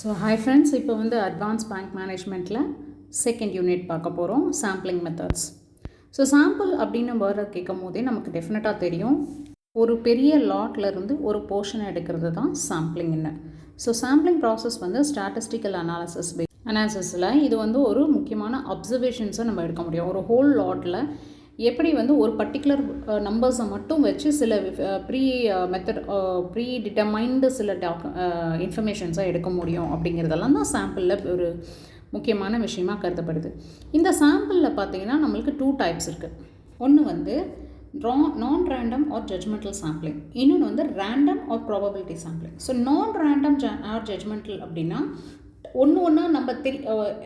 So hi friends, இப்போ வந்து advance bank மேனேஜ்மெண்ட்டில் second unit பார்க்க போகிறோம், சாம்பிளிங் மெத்தட்ஸ். ஸோ சாம்பிள் அப்படின்னு வேர்டை கேட்கும் போதே நமக்கு டெஃபினட்டாக தெரியும், ஒரு பெரிய லாட்லேருந்து ஒரு போர்ஷனை எடுக்கிறது தான் சாம்பிளிங்னு. ஸோ சாம்பிளிங் ப்ராசஸ் வந்து ஸ்டாட்டிஸ்டிக்கல் அனாலிசிஸில் இது வந்து ஒரு முக்கியமான அப்சர்வேஷன்ஸை நம்ம எடுக்க முடியும். ஒரு ஹோல் லாட்டில் எப்படி வந்து ஒரு பர்டிகுலர் நம்பர்ஸை மட்டும் வச்சு சில ப்ரீ டிட்டர்மைன்டு சில இன்ஃபர்மேஷன்ஸை எடுக்க முடியும் அப்படிங்கிறதெல்லாம் தான் சாம்பிளில் ஒரு முக்கியமான விஷயமாக கருதப்படுது. இந்த சாம்பிளில் பார்த்தீங்கன்னா நம்மளுக்கு 2 டைப்ஸ் இருக்குது. ஒன்று வந்து நான் ரேண்டம் ஆர் ஜட்ஜ்மெண்டல் சாம்பிளிங், இன்னொன்று வந்து random or probability sampling. So நான் ரேண்டம் ஆர் ஜட்ஜ்மெண்டல் அப்படின்னா ஒன்று நம்ம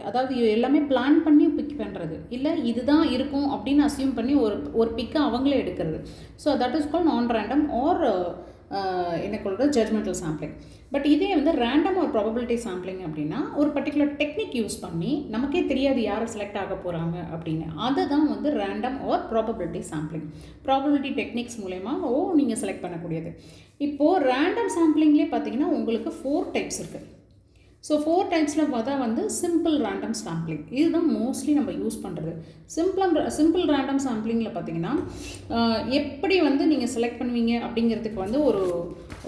அதாவது எல்லாமே பிளான் பண்ணி பிக் பண்ணுறது, இல்லை இதுதான் இருக்கும் அப்படின்னு அசியூம் பண்ணி ஒரு பிக்கை அவங்களே எடுக்கிறது. ஸோ தட் இஸ் கால் நான் ரேண்டம் ஆர் என்ன சொல்கிறது ஜட்ஜ்மெண்டல் சாம்பிளிங். பட் இதே வந்து ரேண்டம் ஆர் ப்ராபபிலிட்டி சாம்பிளிங் அப்படின்னா ஒரு பர்டிகுலர் டெக்னிக் யூஸ் பண்ணி நமக்கே தெரியாது யாரை செலக்ட் ஆக போகிறாங்க அப்படின்னு, அதை தான் வந்து random or probability sampling. Probability techniques மூலயமா நீங்கள் செலக்ட் பண்ணக்கூடியது. இப்போது ரேண்டம் சாம்பிளிங்லேயே பார்த்தீங்கன்னா உங்களுக்கு 4 டைப்ஸ் இருக்குது. ஸோ 4 டைப்ஸில் பார்த்தா வந்து சிம்பிள் ரேண்டம் சாம்பிளிங், இதுதான் மோஸ்ட்லி நம்ம யூஸ் பண்ணுறது. சிம்பிள் ரேண்டம் சாம்பிளிங்கில் பார்த்தீங்கன்னா எப்படி வந்து நீங்கள் செலக்ட் பண்ணுவீங்க அப்படிங்கிறதுக்கு வந்து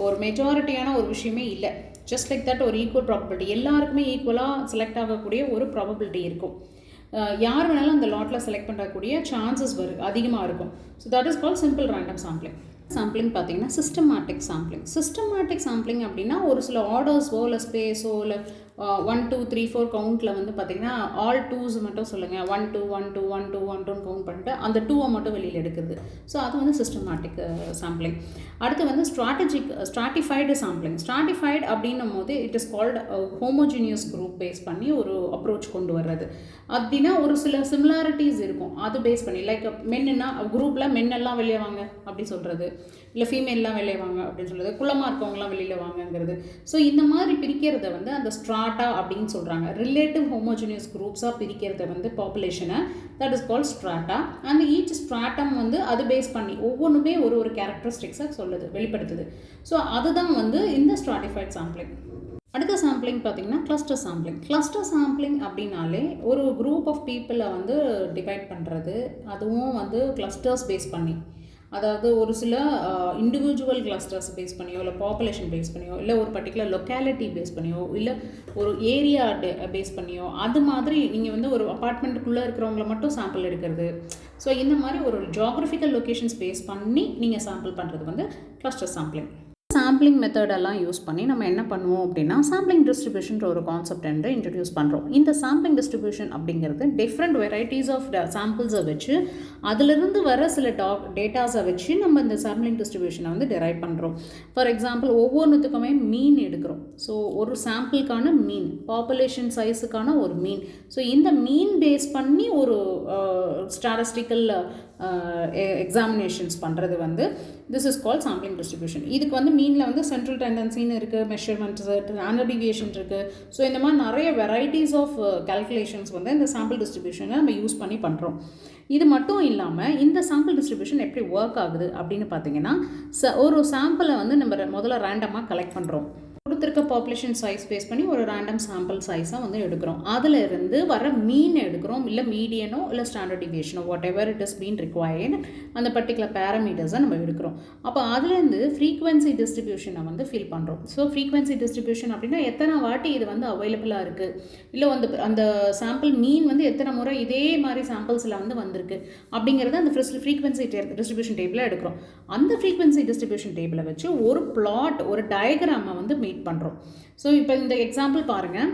ஒரு மெஜாரிட்டியான ஒரு விஷயமே இல்லை. ஜஸ்ட் லைக் தட் ஒரு ஈக்குவல் ப்ராபபிலிட்டி, எல்லாருக்குமே ஈக்குவலாக செலக்ட் ஆகக்கூடிய ஒரு ப்ராபபிலிட்டி இருக்கும். யார் வேணாலும் அந்த லாட்டில் செலக்ட் பண்ணக்கூடிய சான்சஸ் அதிகமாக இருக்கும். So that is call simple random sampling. Sampling பார்த்தீங்கன்னா சிஸ்டமேட்டிக் சாம்பிளிங் அப்படின்னா ஒரு சில ஆர்டர்ஸோ இல்லை ஸ்பேஸோ இல்லை 1 2 3 4 கவுண்டில் வந்து பார்த்திங்கன்னா ஆல் 2s மட்டும் சொல்லுங்கள், 1 2 1 2 1 2 1 2 கவுண்ட் பண்ணிட்டு அந்த 2 மட்டும் வெளியில் எடுக்குது. ஸோ அது வந்து சிஸ்டமேட்டிக் சாம்பிளிங். அடுத்து வந்து ஸ்ட்ராட்டிஃபைடு சாம்பிளிங். ஸ்ட்ராட்டிஃபைடு அப்படின்னும் போது it is called homogeneous group base பண்ணி ஒரு அப்ரோச் கொண்டு வர்றது. அப்படின்னா ஒரு சில சிமிலாரிட்டிஸ் இருக்கும், அது பேஸ் பண்ணி லைக் மென்னுன்னா குரூப்பில் மென்னெல்லாம் வெளியே வாங்க அப்படி சொல்கிறது, இல்லை ஃபீமேல்லாம் வெளியே வாங்க அப்படின்னு சொல்கிறது, குள்ளமாக இருக்கவங்களாம் வெளியில் வாங்கங்கிறது. ஸோ இந்த மாதிரி பிரிக்கிறத வந்து அந்த ஸ்ட்ராட்டா அப்படின்னு சொல்கிறாங்க. ரிலேட்டிவ் ஹோமோஜினியஸ் குரூப்ஸாக பிரிக்கிறத வந்து பாப்புலேஷனை, தட் இஸ் கால்ட் ஸ்ட்ராட்டா. அந்த ஈச் ஸ்ட்ராட்டம் வந்து அது பேஸ் பண்ணி ஒவ்வொன்றுமே ஒரு கேரக்டரிஸ்டிக்ஸாக வெளிப்படுத்துது. ஸோ அதுதான் வந்து இந்த ஸ்ட்ராட்டிஃபைட் சாம்பிளிங். அடுத்த சாம்பிளிங் பார்த்திங்கன்னா கிளஸ்டர் சாம்பிளிங் அப்படின்னாலே ஒரு குரூப் ஆஃப் பீப்புளை வந்து டிவைட் பண்ணுறது, அதுவும் வந்து கிளஸ்டர்ஸ் பேஸ் பண்ணி, அதாவது ஒரு சில இண்டிவிஜுவல் கிளஸ்டர்ஸ் பேஸ் பண்ணியோ இல்லை பாப்புலேஷன் பேஸ் பண்ணியோ இல்லை ஒரு பர்டிகுலர் லொக்காலிட்டி பேஸ் பண்ணியோ இல்லை ஒரு ஏரியா பேஸ் பண்ணியோ, அது மாதிரி நீங்கள் வந்து ஒரு அப்பார்ட்மெண்ட்டுக்குள்ளே இருக்கிறவங்கள மட்டும் சாம்பிள் எடுக்கிறது. ஸோ இந்த மாதிரி ஒரு ஜியாகிரபிக்கல் லொக்கேஷன்ஸ் பேஸ் பண்ணி நீங்கள் சாம்பிள் பண்ணுறது வந்து கிளஸ்டர் சாம்பிளிங். சாம்பிளிங் மெத்தடெல்லாம் யூஸ் பண்ணி நம்ம என்ன பண்ணுவோம் அப்படின்னா சாம்பிளிங் டிஸ்ட்ரிபியூஷன் ஒரு கான்செப்ட் என்று இன்ட்ரடியூஸ் பண்ணுறோம். இந்த சாம்பிளிங் டிஸ்ட்ரிபியூஷன் அப்படிங்கிறது டிஃப்ரெண்ட் வெரைட்டிஸ் ஆஃப் சாம்பிள்ஸை வச்சு அதிலிருந்து வர சில டேட்டாஸை வச்சு நம்ம இந்த சாம்பிளிங் டிஸ்ட்ரிபியூஷனை வந்து டெரைவ் பண்ணுறோம். ஃபார் எக்ஸாம்பிள் ஒவ்வொன்றுத்துக்குமே மீன் எடுக்கிறோம். ஸோ ஒரு சாம்பிளுக்கான மீன், பாப்புலேஷன் சைஸுக்கான ஒரு மீன். ஸோ இந்த மீன் பேஸ் பண்ணி ஒரு ஸ்டாட்டிஸ்டிக்கல் எக்ஸாமினேஷன்ஸ் பண்ணுறது வந்து this is called sampling distribution. இதுக்கு வந்து மீனில் வந்து சென்ட்ரல் டெண்டன்சின்னு இருக்குது, மெஷர்மெண்ட்ஸ், ஸ்டாண்டர்ட் டிவியேஷன் இருக்குது. ஸோ இந்த மாதிரி நிறைய வெரைட்டிஸ் ஆஃப் கால்குலேஷன்ஸ் வந்து இந்த சாம்பிள் டிஸ்ட்ரிபியூஷனை நம்ம யூஸ் பண்ணி பண்ணுறோம். இது மட்டும் இல்லாமல் இந்த சாம்பிள் டிஸ்ட்ரிபியூஷன் எப்படி ஒர்க் ஆகுது அப்படின்னு பார்த்தீங்கன்னா, ஒரு சாம்பிளை வந்து நம்ம முதல்ல ரேண்டமாக கலெக்ட் பண்ணுறோம். கொடுத்துருக்க பாப்புலேஷன் சைஸ் பேஸ் பண்ணி ஒரு ரேண்டம் சாம்பிள் சைஸாக வந்து எடுக்கிறோம். அதில் இருந்து வர மீன் எடுக்கிறோம், இல்லை மீடியனோ இல்லை ஸ்டாண்டர்ட் டிவியேஷனோ whatever it is been required, அந்த பர்டிகுலர் பேராமீட்டர்ஸை நம்ம எடுக்கிறோம். அப்போ அதுலேருந்து ஃப்ரீக்வன்சி டிஸ்ட்ரிபியூஷனை வந்து ஃபில் பண்ணுறோம். ஸோ ஃப்ரீக்வன்சி டிஸ்ட்ரிபியூஷன் அப்படின்னா எத்தனை வாட்டி இது வந்து அவைலபிளாக இருக்குது, இல்லை அந்த சாம்பிள் மீன் வந்து எத்தனை முறை இதே மாதிரி சாம்பிள்ஸில் வந்து வந்திருக்கு அப்படிங்கிறத அந்த ஃப்ரீக்வன்சி டிஸ்ட்ரிபியூஷன் டேபிளில் எடுக்கிறோம். அந்த ஃப்ரீக்வன்சி டிஸ்ட்ரிபியூஷன் டேபிளை வச்சு ஒரு பிளாட், ஒரு டயக்ராமை வந்து மீட் பண்ணுறோம். ஸோ இப்போ இந்த எக்ஸாம்பிள் பாருங்கள்,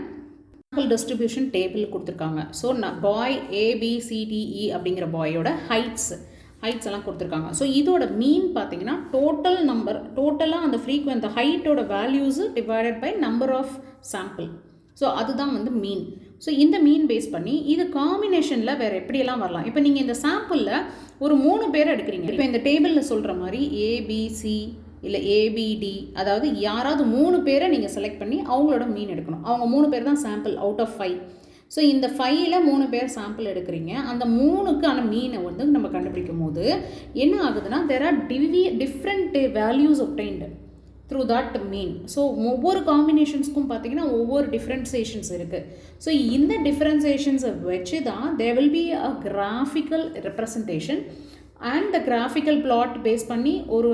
சாம்பிள் டிஸ்ட்ரிபியூஷன் டேபிள் கொடுத்துருக்காங்க. ஸோ பாய் ABCDE அப்படிங்கிற பாயோட ஹைட்ஸ் எல்லாம் கொடுத்துருக்காங்க. ஸோ இதோட மீன் பார்த்தீங்கன்னா டோட்டலாக அந்த ஹைட்டோட values divided by number of sample. So அதுதான் வந்து மீன். ஸோ இந்த மீன் பேஸ் பண்ணி இது காம்பினேஷனில் வேறு எப்படியெல்லாம் வரலாம். இப்போ நீங்கள் இந்த சாம்பிளில் ஒரு 3 பேர் எடுக்கிறீங்க. இப்போ இந்த டேபிளில் சொல்கிற மாதிரி ABC இல்லை ABD, அதாவது யாராவது 3 பேரை நீங்கள் செலக்ட் பண்ணி அவங்களோட மீன் எடுக்கணும். அவங்க 3 பேர் தான் சாம்பிள் அவுட் ஆஃப் 5. ஸோ இந்த 5ல் 3 பேர் சாம்பிள் எடுக்கிறீங்க. அந்த 3க்கான மீனை வந்து நம்ம கண்டுபிடிக்கும் போது என்ன ஆகுதுன்னா, there are different values obtained. Through that mean. So ஒவ்வொரு காம்பினேஷன்ஸ்க்கும் பார்த்தீங்கன்னா ஒவ்வொரு டிஃப்ரென்சியேஷன்ஸ் இருக்குது. ஸோ இந்த டிஃப்ரென்சியேஷன்ஸை வச்சு தான் there will be a graphical representation and the graphical plot base பண்ணி ஒரு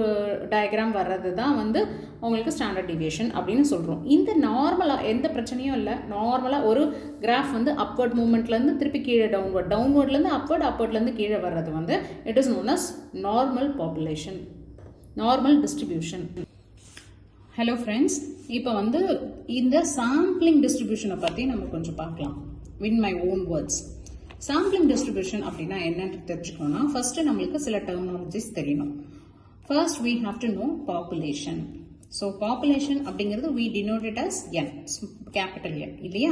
டயக்ராம் வர்றது தான் வந்து உங்களுக்கு ஸ்டாண்டர்ட் டிவியேஷன் அப்படின்னு சொல்கிறோம். இந்த நார்மலாக எந்த பிரச்சனையும் இல்லை. நார்மலாக ஒரு கிராஃப் வந்து அப்வர்ட் மூமெண்ட்லேருந்து திருப்பி கீழே டவுன்வர்ட்லேருந்து அப்வர்ட்லேருந்து கீழே வர்றது வந்து it is known as normal population, normal distribution. Hello friends, இப்போ வந்து இந்த சாம்பிளிங் டிஸ்ட்ரிபியூஷனை பற்றி நம்ம கொஞ்சம் பார்க்கலாம். In my own words. Sampling distribution அப்படின்னா என்னன்னு தெரிஞ்சுக்கணும்னா ஃபர்ஸ்ட் நம்மளுக்கு சில டெர்மினாலஜிஸ் தெரியணும். First we have to know population. So population அப்படிங்கிறது we denote it as n, capital N இல்லையா.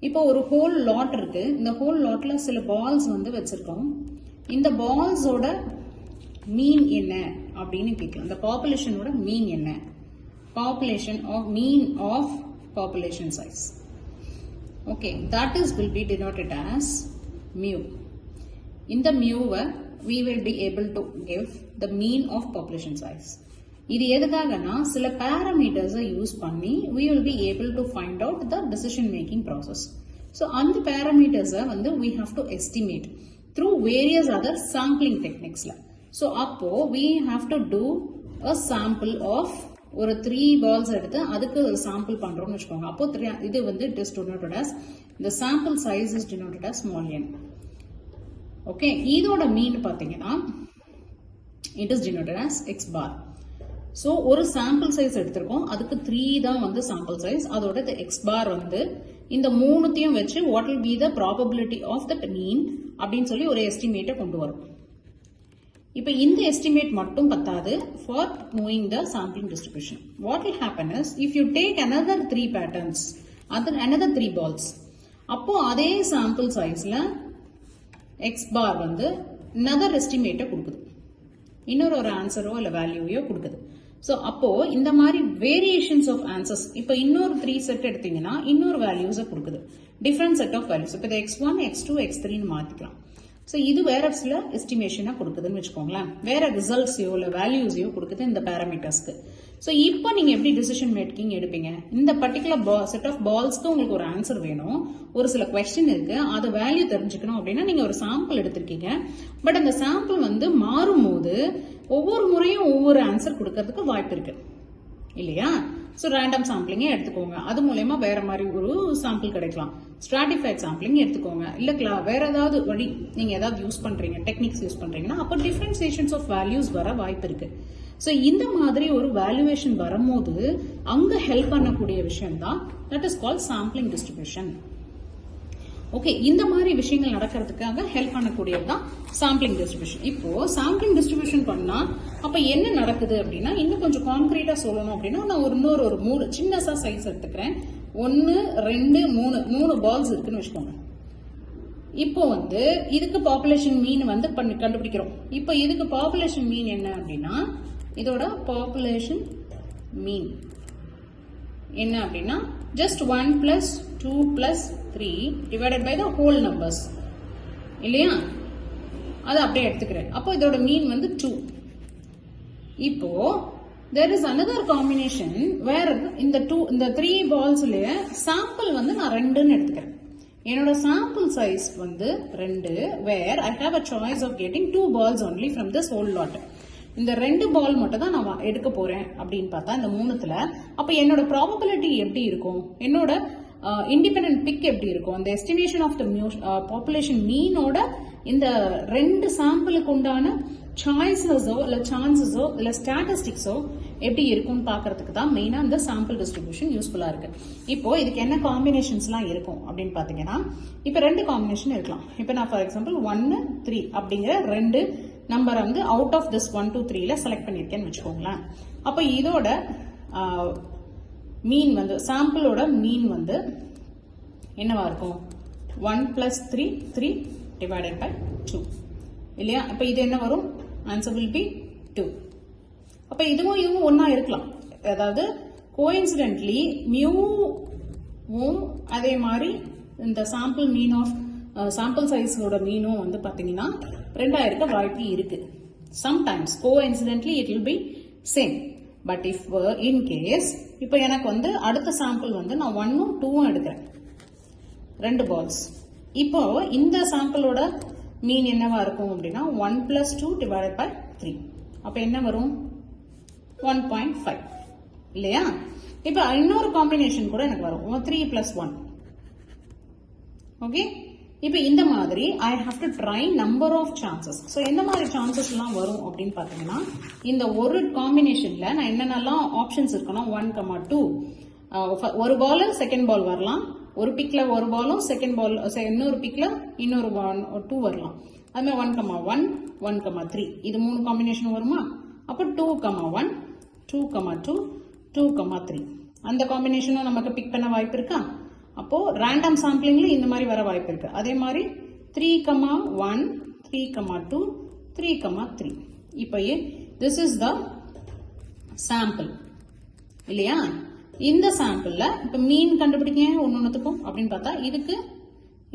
இப்போ ஒரு ஹோல் லாட் இருக்கு. இந்த ஹோல் லாட்ல சில பால்ஸ் வந்து வச்சிருக்கோம். இந்த பால்ஸோட மீன் என்ன அப்படின்னு கேட்கலாம். இந்த பாப்புலேஷனோட மீன் என்ன? Population or mean of population size. Okay, that is will be denoted as mu. In the mu we will be able to give the mean of population size. இது எதுக்காகனா சில parameters யூஸ் பண்ணி we will be able to find out the decision making process. So அந்த parameters வந்து we have to estimate through various other sampling techniques. So அப்போ we have to do a sample of ஒரு 3 balls எடுத்து அதுக்கு ஒரு sample பண்றோம்னு வச்சுக்கோங்க. அப்போ இது வந்து it is denoted as the sample size is denoted as small n. Okay, இதோட மீன் பாத்தீங்கன்னா it is denoted as x bar. So ஒரு சாம்பிள் சைஸ் எடுத்திருக்கோம், அதுக்கு 3 தான் வந்து சாம்பிள் சைஸ். அதோட x bar வந்து இந்த மூணுத்தையும் வச்சு what will be the probability of that mean அப்படின்னு சொல்லி ஒரு எஸ்டிமேட்டை கொண்டு வரும். இப்போ இந்த எஸ்டிமேட் மட்டும் பத்தாது for knowing the sampling distribution. What will happen is if you take another 3 patterns, another 3 balls, அப்போ அதே சாம்பிள் சைஸ்ல x bar வந்து another எஸ்டிமேட்டை கொடுக்குது, இன்னொரு ஒரு ஆன்சரோ இல்லை வேல்யூவையோ கொடுக்குது. ஸோ அப்போ இந்த மாதிரி வேரியேஷன்ஸ் ஆஃப் ஆன்சர்ஸ், இப்போ இன்னொரு 3 செட் எடுத்தீங்கன்னா இன்னொரு வேல்யூஸை கொடுக்குது, டிஃப்ரெண்ட் செட் ஆஃப் வேல்யூஸ். இப்போ x1, x2, x3ன்னு மாத்திக்கலாம். ஸோ இது வேற சில எஸ்டிமேஷனாக கொடுக்குதுன்னு வச்சுக்கோங்களேன், வேற ரிசல்ட்ஸையோ இல்லை வேல்யூஸையோ கொடுக்குது இந்த பேராமீட்டர்ஸ்க்கு. ஸோ இப்போ நீங்கள் எப்படி டிசிஷன் மேக்கிங் எடுப்பீங்க? இந்த பர்டிகுலர் செட் ஆஃப் பால்ஸ்க்கு உங்களுக்கு ஒரு ஆன்சர் வேணும், ஒரு சில கொஸ்டின் இருக்கு, அது வேல்யூ தெரிஞ்சுக்கணும் அப்படின்னா நீங்கள் ஒரு சாம்பிள் எடுத்திருக்கீங்க. பட் அந்த சாம்பிள் வந்து மாறும்போது ஒவ்வொரு முறையும் ஒவ்வொரு ஆன்சர் கொடுக்கறதுக்கு வாய்ப்பு இருக்கு இல்லையா. ஸோ ரேண்டம் சாம்பிளிங்கே எடுத்துக்கோங்க, அது மூலயமா வேற மாதிரி ஒரு சாம்பிள் கிடைக்கலாம். ஸ்ட்ராட்டிஃபைட் சாம்பிளிங் எடுத்துக்கோங்க, இல்லை வேற ஏதாவது வழி நீங்க ஏதாவது யூஸ் பண்றீங்க, டெக்னிக்ஸ் யூஸ் பண்றீங்கன்னா அப்போ டிஃபரன்சியேஷன்ஸ் ஆஃப் வேல்யூஸ் வர வாய்ப்பு இருக்கு. ஸோ இந்த மாதிரி ஒரு வேல்யூவேஷன் வரும்போது அங்க ஹெல்ப் பண்ணக்கூடிய விஷயம் தான் that is called sampling distribution. Okay, இந்த மாதிரி விஷயங்கள் நடக்கிறதுக்காக ஹெல்ப் பண்ணக்கூடியது தான் சாம்பிளிங் டிஸ்ட்ரிபியூஷன். இப்போ சாம்பிளிங் டிஸ்ட்ரிபியூஷன் பண்ணா அப்ப என்ன நடக்குது அப்படின்னா, இன்னும் கொஞ்சம் கான்கிரீட்டா சொல்லணும் அப்படின்னா நான் இன்னொரு 3 சின்னசா சைஸ் எடுத்துக்கிறேன். 1, 2, 3 பால்ஸ் இருக்குன்னு வச்சுக்கோங்க. இப்போ வந்து இதுக்கு பாப்புலேஷன் மீன் வந்து கண்டுபிடிக்கிறோம். இப்போ இதுக்கு பாப்புலேஷன் மீன் என்ன அப்படின்னா, இதோட பாப்புலேஷன் மீன் என்ன அப்படின்னா just 1 plus 2 plus 3 divided by the whole numbers இல்லையா, அது அப்படியே எடுத்துக்கிறேன். அப்போ இதோட மீன் வந்து 2. இப்போ there is another combination where இந்த 3 balls-ல சாம்பிள் வந்து நான் 2ன்னு எடுத்துக்கிறேன். என்னோட சாம்பிள் சைஸ் வந்து 2, where I have a choice of getting 2 balls only from this whole lot. இந்த 2 பால் மட்டும் தான் நான் எடுக்க போறேன் அப்படின்னு பார்த்தா இந்த 3த்துல அப்ப என்னோட ப்ராபபிலிட்டி எப்படி இருக்கும், என்னோட இண்டிபெண்டன்ட் பிக் எப்படி இருக்கும், இந்த எஸ்டிமேஷன் ஆஃப் த பாப்புலேஷன் மீனோட இந்த 2 சாம்பிளுக்கு உண்டான சாய்ஸஸோ இல்லை சான்சஸோ இல்லை ஸ்டாட்டிஸ்டிக்ஸோ எப்படி இருக்கும்னு பார்க்கறதுக்கு தான் மெயினாக இந்த சாம்பிள் டிஸ்ட்ரிபியூஷன் யூஸ்ஃபுல்லாக இருக்கு. இப்போ இதுக்கு என்ன காம்பினேஷன்ஸ்லாம் இருக்கும் அப்படின்னு பார்த்தீங்கன்னா, இப்போ 2 காம்பினேஷன் இருக்கலாம். இப்போ நான் ஃபார் எக்ஸாம்பிள் 1, 3 அப்படிங்கிற 2 நம்பரை வந்து அவுட் ஆஃப் திஸ் 1, 2, 3ல செலக்ட் பண்ணியிருக்கேன்னு வச்சுக்கோங்களேன். அப்போ இதோட மீன் வந்து சாம்பிளோட மீன் வந்து என்னவா இருக்கும், 1 plus 3 3 divided by 2 இல்லையா. அப்போ இது என்ன வரும், ஆன்சர் வில் பி 2. அப்போ இதுவும் ஒன்னா இருக்கலாம், அதாவது கோஇன்சிடென்ட்லி மியூவும் அதே மாதிரி இந்த சாம்பிள் மீன் ஆஃப் சாம்பிள் சைஸோட மீனும் வந்து பார்த்தீங்கன்னா 2 இருக்க வாய்ப்பு இருக்கு. Sometimes coincidentally it will be same. But if in case இப்போ எனக்கு வந்து அடுத்த சாம்பிள் வந்து நான் 1ம் 2ம் எடுக்கிறேன், 2 பால்ஸ். இப்போ இந்த சாம்பிளோட மீன் என்னவா இருக்கும் அப்படின்னா 1 + 2 / 3. அப்போ என்ன வரும்? 1.5 இல்லையா? இப்போ இன்னொரு காம்பினேஷன் கூட எனக்கு வரும் 3 + 1. ஓகே, இப்போ இந்த மாதிரி I have to try number of chances. So எந்த மாதிரி சான்சஸ்லாம் வரும் அப்படின்னு பார்த்தீங்கன்னா, இந்த ஒரு காம்பினேஷனில் நான் என்னென்னலாம் ஆப்ஷன்ஸ் இருக்குன்னா 1, 2, ஒரு பால் செகண்ட் பால் வரலாம், ஒரு பிக்கில் ஒரு பாலும் செகண்ட் பால் இன்னொரு பிக்கில் இன்னொரு 2 வரலாம். அதுமாதிரி 1, 1, 1, 3 இது 3 காம்பினேஷன் வருமா? அப்போ 2, 1, 2, 2, 2, 3 அந்த காம்பினேஷனும் நமக்கு பிக் பண்ண வாய்ப்பு இருக்கா? அப்போ ரேண்டம் சாம்பிளிங்ல இந்த மாதிரி வர வாய்ப்பு இருக்கு. அதே மாதிரி 3, 1, 3, 2, 3, 3. இப்போ this is the sample இல்லையா? இந்த சாம்பிள்ல இப்போ மீன் கண்டுபிடிங்க ஒன்னொன்னுத்துக்கும் அப்படின்னு பார்த்தா இதுக்கு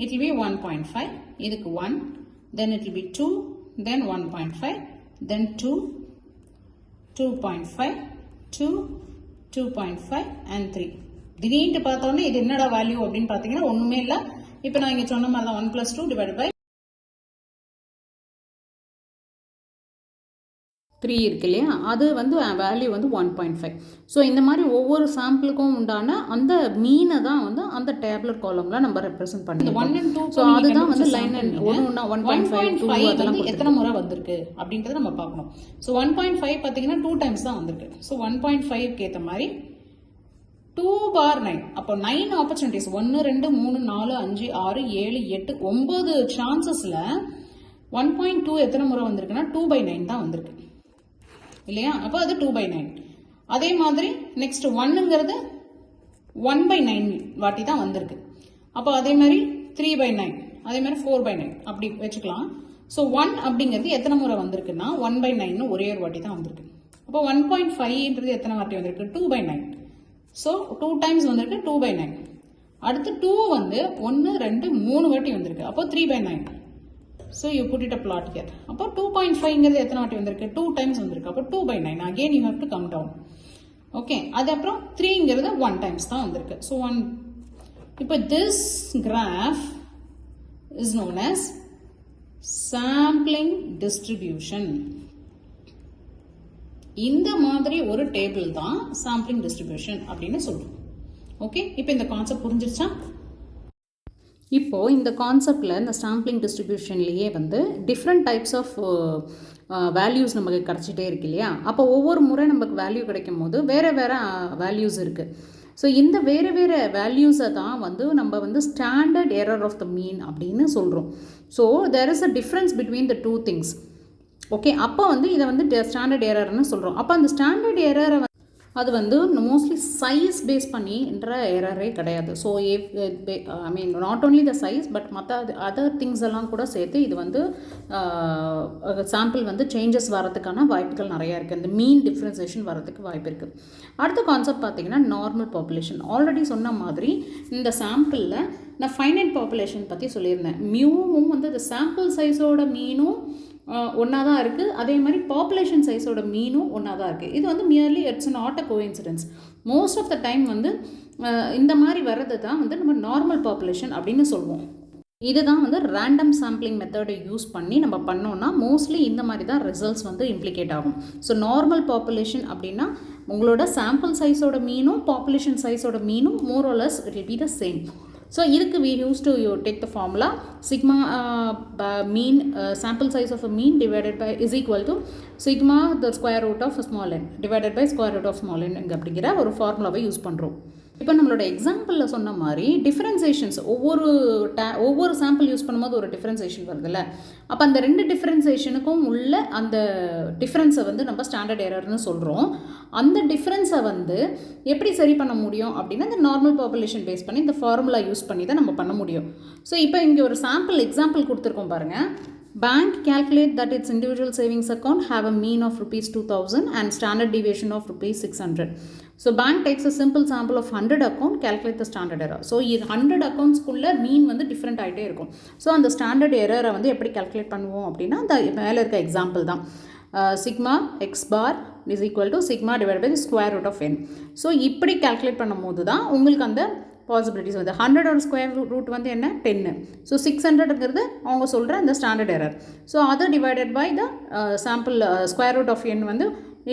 it will be 1.5, இதுக்கு 1, then it will be 2, then 1.5, then 2, 2.5, 2, 2.5 and 3. திடீர்னு பார்த்தோன்னே இது என்னடா வேல்யூ அப்படின்னு பார்த்தீங்கன்னா ஒன்றுமே இல்லை. இப்போ நான் இங்கே சொன்ன மாதிரி தான் 1 + 2 / 3 இருக்கு இல்லையா? அது வந்து வேல்யூ வந்து 1.5. ஸோ இந்த மாதிரி ஒவ்வொரு சாம்பிளுக்கும் உண்டான அந்த மீனை தான் வந்து அந்த டேப்லெட் காலம்ல நம்ம ரெப்ரசென்ட் பண்ணிருக்கோம். 1 and 2 ஸோ அதுதான் வந்து லைன் ஒன்று 1.5 அதெல்லாம் எத்தனை முறை வந்திருக்கு அப்படின்றத நம்ம பார்க்கணும். ஸோ 1.5 பார்த்தீங்கன்னா 2 டைம்ஸ் தான் வந்திருக்கு. ஸோ 1.5க்கு ஏற்ற மாதிரி 2/9 அப்போ 9 ஆப்பர்ச்சுனிட்டிஸ் 1, 2, 3, 4, 5, 6, 7, 8, 9 சான்சஸ்ல 1.2 எத்தனை முறை வந்திருக்குன்னா 2/9 தான் வந்திருக்கு இல்லையா? அப்போ அது 2/9. அதே மாதிரி நெக்ஸ்ட் 1ங்கிறது 1/9 வாட்டி தான் வந்திருக்கு. அப்போ அதே மாதிரி 3/9, அதே மாதிரி 4/9 அப்படி வச்சுக்கலாம். ஸோ 1 அப்படிங்கிறது எத்தனை முறை வந்திருக்குன்னா 1/9 ஒரே ஒரு வாட்டி தான் வந்திருக்கு. அப்போ 1.5ன்றது எத்தனை வாட்டி வந்திருக்கு? 2/9. ஸோ 2 டைம்ஸ் வந்திருக்கு 2/9. அடுத்து 2 வந்து 1, 2, 3 வாட்டி வந்திருக்கு. அப்போ 3/9. So you put it a plot here. அப்போ 2.5ங்கிறது எத்தனை வாட்டி வந்திருக்கு? 2 டைம்ஸ் வந்திருக்கு. அப்போ 2/9. Again you have to come down. Okay, அது அப்புறம் 3ங்கிறது 1 டைம்ஸ் தான் வந்திருக்கு. ஸோ 1. இப்போ this graph is known as sampling distribution. இந்த மாதிரி ஒரு டேபிள் தான் சாம்பிளிங் டிஸ்ட்ரிபியூஷன் அப்படின்னு சொல்றோம். ஓகே, இப்போ இந்த கான்செப்ட் புரிஞ்சிருச்சா? இப்போ இந்த கான்செப்டில் இந்த சாம்பிளிங் டிஸ்ட்ரிபியூஷன்லேயே வந்து டிஃப்ரெண்ட் டைப்ஸ் ஆஃப் வேல்யூஸ் நமக்கு கிடச்சிட்டே இருக்கு இல்லையா? அப்போ ஒவ்வொரு முறை நமக்கு வேல்யூ கிடைக்கும் போது வேறு வேறு வேல்யூஸ் இருக்குது. ஸோ இந்த வேறு வேறு வேல்யூஸை தான் வந்து நம்ம வந்து standard error of the mean அப்படின்னு சொல்கிறோம். So there is a difference between the 2 things. Okay, அப்போ வந்து இதை வந்து ஸ்டாண்டர்ட் எரர்னு சொல்கிறோம். அப்போ அந்த ஸ்டாண்டர்ட் எரரை அது வந்து மோஸ்ட்லி சைஸ் பேஸ் பண்ணின்ற எரரே கிடையாது. So I mean not only the size but மற்ற அதர் திங்ஸ் எல்லாம் கூட சேர்த்து இது வந்து சாம்பிள் வந்து சேஞ்சஸ் வரதுக்கான வாய்ப்புகள் நிறையா இருக்குது. இந்த மீன் டிஃப்ரென்சேஷன் வரதுக்கு வாய்ப்பு இருக்குது. அடுத்த கான்செப்ட் பார்த்திங்கன்னா நார்மல் பாப்புலேஷன். ஆல்ரெடி சொன்ன மாதிரி இந்த சாம்பிளில் நான் ஃபைனைட் பாப்புலேஷன் பற்றி சொல்லியிருந்தேன். மியூவும் வந்து இந்த சாம்பிள் சைஸோட மீனும் ஒன்றா தான் இருக்குது. அதே மாதிரி பாப்புலேஷன் சைஸோட மீனும் ஒன்றா தான் இருக்குது. இது வந்து merely it's not a coincidence. Most of the time வந்து இந்த மாதிரி வர்றது தான் வந்து நம்ம நார்மல் பாப்புலேஷன் அப்படின்னு சொல்லுவோம். இதுதான் வந்து ரேண்டம் சாம்பிளிங் மெத்தடை யூஸ் பண்ணி நம்ம பண்ணோன்னா மோஸ்ட்லி இந்த மாதிரி தான் ரிசல்ட்ஸ் வந்து இம்ப்ளிகேட் ஆகும். ஸோ நார்மல் பாப்புலேஷன் அப்படின்னா உங்களோட சாம்பிள் சைஸோட மீனும் பாப்புலேஷன் சைஸோட மீனும் more or less it will be the same. So இதுக்கு we used to take the formula sigma mean sample size of a mean divided by is equal to sigma the square root of small n divided by square root of small n அப்படிங்கிற ஒரு ஃபார்முலாவை use பண்ணுறோம். இப்போ நம்மளோட எக்ஸாம்பிளில் சொன்ன மாதிரி டிஃப்ரென்சேஷன்ஸ் ஒவ்வொரு sample use பண்ணும்போது ஒரு டிஃப்ரென்சேஷன் வருதுல்ல. அப்போ அந்த 2 டிஃப்ரென்சேஷனுக்கும் உள்ள அந்த டிஃப்ரென்ஸை வந்து நம்ம ஸ்டாண்டர்ட் எரர்னு சொல்கிறோம். அந்த டிஃப்ரென்ஸை வந்து எப்படி சரி பண்ண முடியும் அப்படின்னா இந்த நார்மல் பாப்புலேஷன் பேஸ் பண்ணி இந்த ஃபார்முலா யூஸ் பண்ணி தான் நம்ம பண்ண முடியும். ஸோ இப்போ இங்கே ஒரு எக்ஸாம்பிள் கொடுத்துருக்கோம் பாருங்கள். Bank calculate that its individual savings account have a mean of rupees 2000 and standard deviation of rupees 600. So bank takes a simple sample of 100 account, calculate the standard error. So 100 accounts குள்ள மீன் வந்து different ஆகிட்டே இருக்கும். So அந்த standard எரரை வந்து எப்படி calculate பண்ணுவோம் அப்படின்னா அந்த மேலே இருக்க எக்ஸாம்பிள் தான். Sigma x bar is equal to sigma divide by square root of n. So இப்படி கால்குலேட் பண்ணும் போது தான் உங்களுக்கு அந்த பாசிபிலிட்டிஸ் வந்து 100 ஸ்கொயர் ரூட் வந்து என்ன 10. ஸோ 600ங்கிறது அவங்க சொல்கிற அந்த ஸ்டாண்டர்ட் எரர். ஸோ அதை divided by the sample square root of N வந்து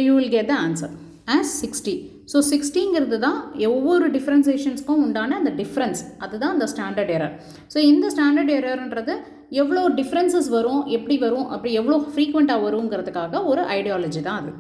you will get the answer as 60. So 60ங்கிறது தான் ஒவ்வொரு டிஃப்ரென்சேஷன்ஸ்க்கும் உண்டான அந்த டிஃப்ரென்ஸ், அதுதான் அந்த ஸ்டாண்டர்ட் எரர். ஸோ இந்த ஸ்டாண்டர்ட் எரர்ன்றது எவ்வளோ டிஃப்ரென்சஸ் வரும், எப்படி வரும், அப்படி எவ்வளோ ஃப்ரீக்வெண்ட்டாக வருங்கிறதுக்காக ஒரு ஐடியாலஜி தான் அது.